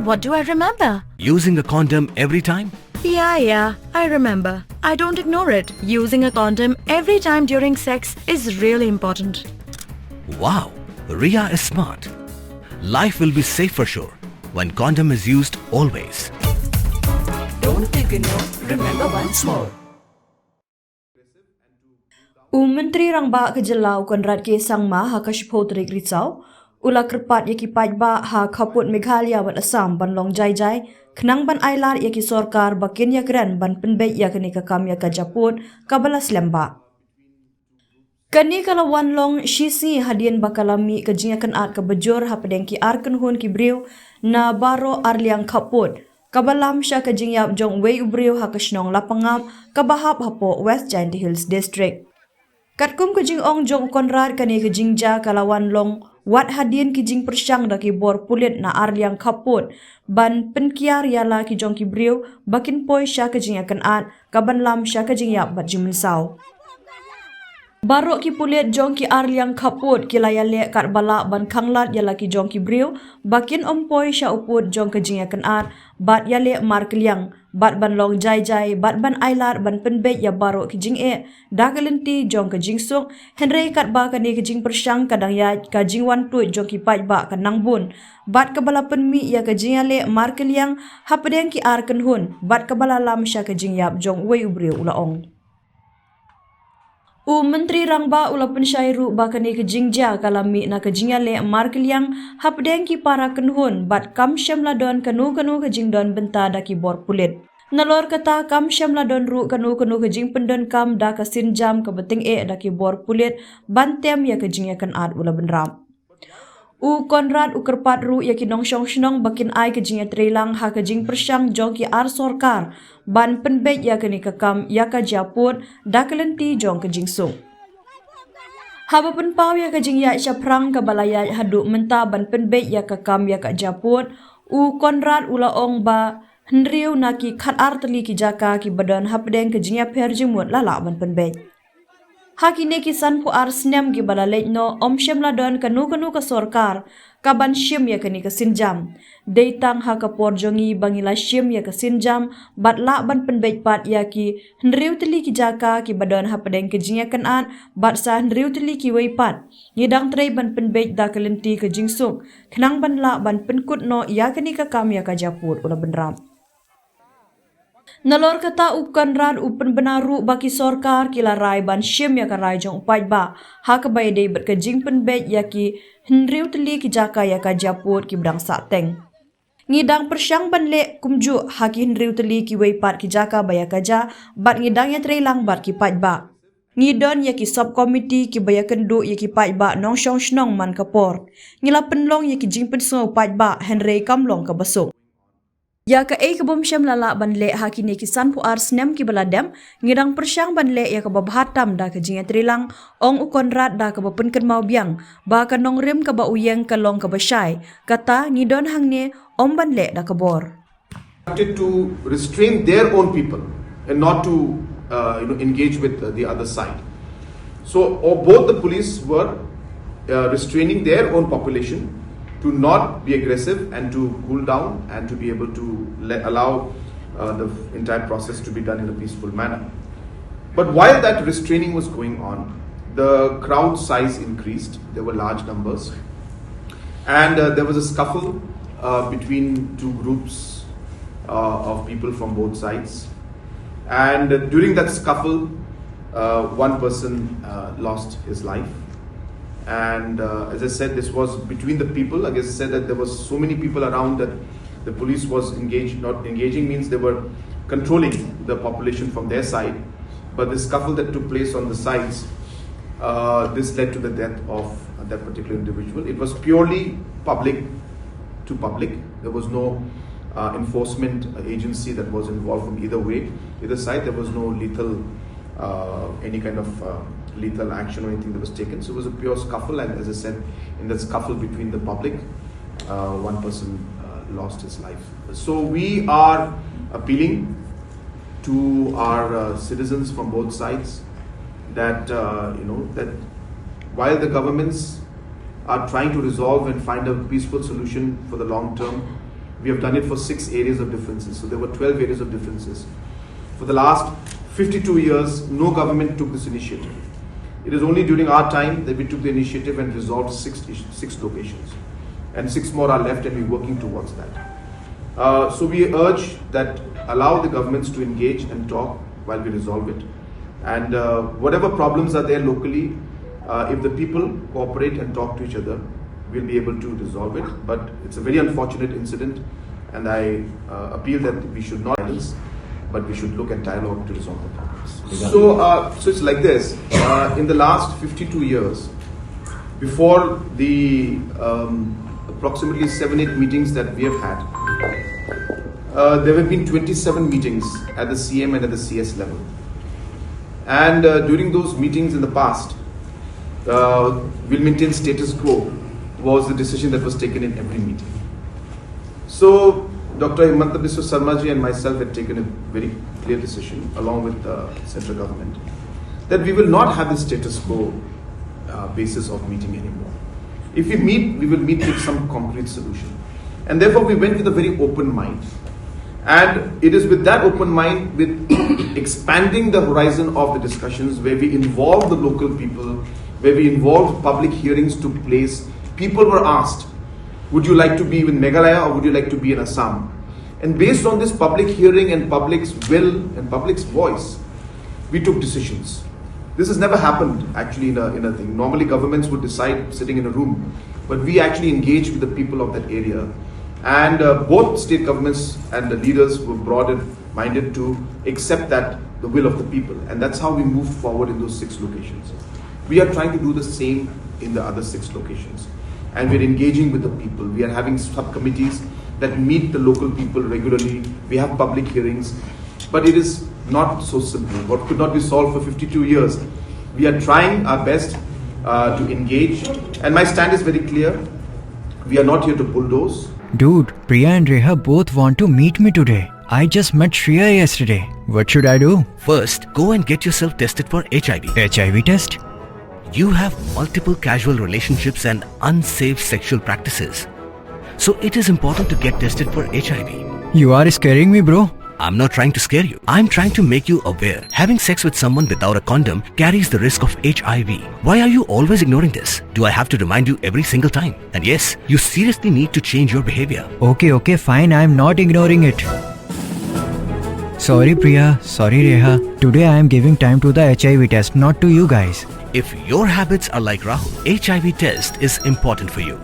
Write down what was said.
What do I remember? Using a condom every time? Yeah, I remember. I don't ignore it. Using a condom every time during sex is really important. Wow, Ria is smart. Life will be safe for sure when condom is used always. Don't ignore, remember once more. Menteri Rangba Kejelau Konrad K. Sangma ha kashpotrik ritsau ula kerpat yaki paidbah ha kaput Meghalaya wat Assam ban long jai kenang ban ailad yaki Sorkar ba Jingiakynad ban pynbeit yakni kakam yaka Japun kabalas lemba. Kani kalawan long shisi hadian bakalami ke Jingiakynad ke bejur ha pedengki arken hun ki briu na baro arliang kaput kabalam sya ke Jingiap jong wei ubriu ha kesnong Lapangap kabahap hapo West Giant Hills District. Katkum ke jing ong jong Konrad kani ke jingja kalawan long wat hadian ki jing persyang da ki bor pulit na arliang kaput ban penkiar yala ki jong ki briu bakin poi sya ke Jingiakynad kaban lam sya ke Jingiap bat jimensau. Barok ki pulit jong ki arliang kaput ki layale kat balak ban kanglat yala ki jong ki briu bakin ompoi sya uput jong ke Jingiakynad bat yale mar keliang bat ban long jai bat ban ailad ban pynbeit ya barok ki jing da kelenti jong ke jingsuk henry kat ba kani ke jing persyang kadang ya ka jing wan tuit jong ki paidbah kanang bun bat kabala penmi ya ke jingale mar keliang hapedeng ki arken hun bat kabala lam sya ke Jingiap jong wei ubriu ulaong. Menteri Rangba ula pensyairu bakani ke jingja kalami na ke jingale mar keliang hapdeng ki para kenhun bat kam syamladon kanu ke jingdon benta da ki bor pulit. Nalor kata kam syamladon ru kanu ke jing pendon kam da ka sinjam ke beting da ki bor pulit bantem ya ke Jingiakynad ula benram. Konrad kerpat ru ya ki nongsyong shnong bakin ai ke jingia trelang ha ke jing persyang jong ki ar Sorkar ban pynbeit ya kini kakam ya ka Japun da kelenti jong ke jingsung. Haba penpau ya ke jing ya syaprang ke balaya hadu menta ban pynbeit ya kakam ya ka Japun Konrad ula ong ba hendriu na ki khat ar teli ki jaka ki badan hapdeng ke jingia per jimut lala ban pynbeit. Hakine kisan pu ar snem ki balalej no om syamladon kanu ke Sorkar kaban syim ya kani ke sinjam deitang ha kapor jongi bangila syim ya ke sinjam bat la ban pynbeit pat ya ki hendriu teli ki jaka ki badan ha pedeng ke Jingiakynad bat sa hendriu teli ki wei pat ngidang trei ban pynbeit da kelenti ke jingsuk kenang ban la ban penkut no ya kani ke kam ya ka Japur ula benram. Nalor kata Konrad penbenaru baki Sorkar kila rai ban syim ya ka rai jong paidbah ha ke baide bet ke jing pynbeit ya ki hendriu teli ki jaka ya ka Japur ki bedang sateng. Ngidang persyang ban le kumju ha ki hendriu teli ki wei pat ki jaka baya kaja bat ngidang ya trelang bat ki paidbah. Ngidon ya ki subkomiti ki baya kendu ya ki paidbah nong syong shnong man kapor. Ngila penlong ya ki jing penso paidbah Henry kamlong ka basuk. Ya ka kebom syam lala ban le hakini kisan pu ar snem ki baladam ngidang persyang ban le ya ka babhatam da ka jinga trilang ong Konrad da ka bapunken mau biang ba ka nong rim ka ba uyeng ka long ka basyai kata ngidon hangne om ban le da ka bor. To restrain their own people and not to engage with the other side. So both the police were restraining their own population to not be aggressive and to cool down and to be able to allow the entire process to be done in a peaceful manner. But while that restraining was going on, the crowd size increased. There were large numbers, and there was a scuffle between two groups of people from both sides. And during that scuffle, one person lost his life. And as I said, this was between the people. I guess I said that there was so many people around that the police was engaged. Not engaging means they were controlling the population from their side. But the scuffle that took place on the sides, this led to the death of that particular individual. It was purely public to public. There was no enforcement agency that was involved from either way, either side. There was no lethal, any kind of lethal action or anything that was taken. So it was a pure scuffle, and as I said, in that scuffle between the public, one person lost his life. So we are appealing to our citizens from both sides that that while the governments are trying to resolve and find a peaceful solution for the long term, We have done it for 6 areas of differences. So there were 12 areas of differences. For the last 52 years, no government took this initiative. It is only during our time that we took the initiative and resolved six locations. And 6 more are left, and we're working towards that. So we urge that allow the governments to engage and talk while we resolve it. And whatever problems are there locally, if the people cooperate and talk to each other, we'll be able to resolve it. But it's a very unfortunate incident, and I appeal that we should not violence, but we should look at dialogue to resolve the problems. So it's like this. In the last 52 years, before the approximately 7-8 meetings that we have had, there have been 27 meetings at the CM and at the CS level. And during those meetings in the past, we'll maintain status quo was the decision that was taken in every meeting. So Dr. Himanta Biswa Sarmaji and myself had taken a very clear decision along with the central government that we will not have the status quo basis of meeting anymore. If we meet, we will meet with some concrete solution. And therefore we went with a very open mind. And it is with that open mind, with expanding the horizon of the discussions, where we involve the local people, where we involved public hearings took place. People were asked, would you like to be in Meghalaya or would you like to be in Assam? And based on this public hearing and public's will and public's voice, we took decisions. This has never happened actually in a thing. Normally governments would decide sitting in a room, but we actually engaged with the people of that area. And both state governments and the leaders were broad-minded to accept that the will of the people. And that's how we moved forward in those 6 locations. We are trying to do the same in the other 6 locations. And we're engaging with the people. We are having subcommittees that meet the local people regularly. We have public hearings. But it is not so simple. What could not be solved for 52 years, we are trying our best to engage. And my stand is very clear. We are not here to bulldoze. Dude, Priya and Reha both want to meet me today. I just met Shreya yesterday. What should I do? First, go and get yourself tested for HIV. HIV test? You have multiple casual relationships and unsafe sexual practices. So it is important to get tested for HIV. You are scaring me, bro. I'm not trying to scare you. I'm trying to make you aware. Having sex with someone without a condom carries the risk of HIV. Why are you always ignoring this? Do I have to remind you every single time? And yes, you seriously need to change your behavior. Okay, fine. I'm not ignoring it. Sorry, Priya. Sorry, Reha. Today I am giving time to the HIV test, not to you guys. If your habits are like Rahul, HIV test is important for you.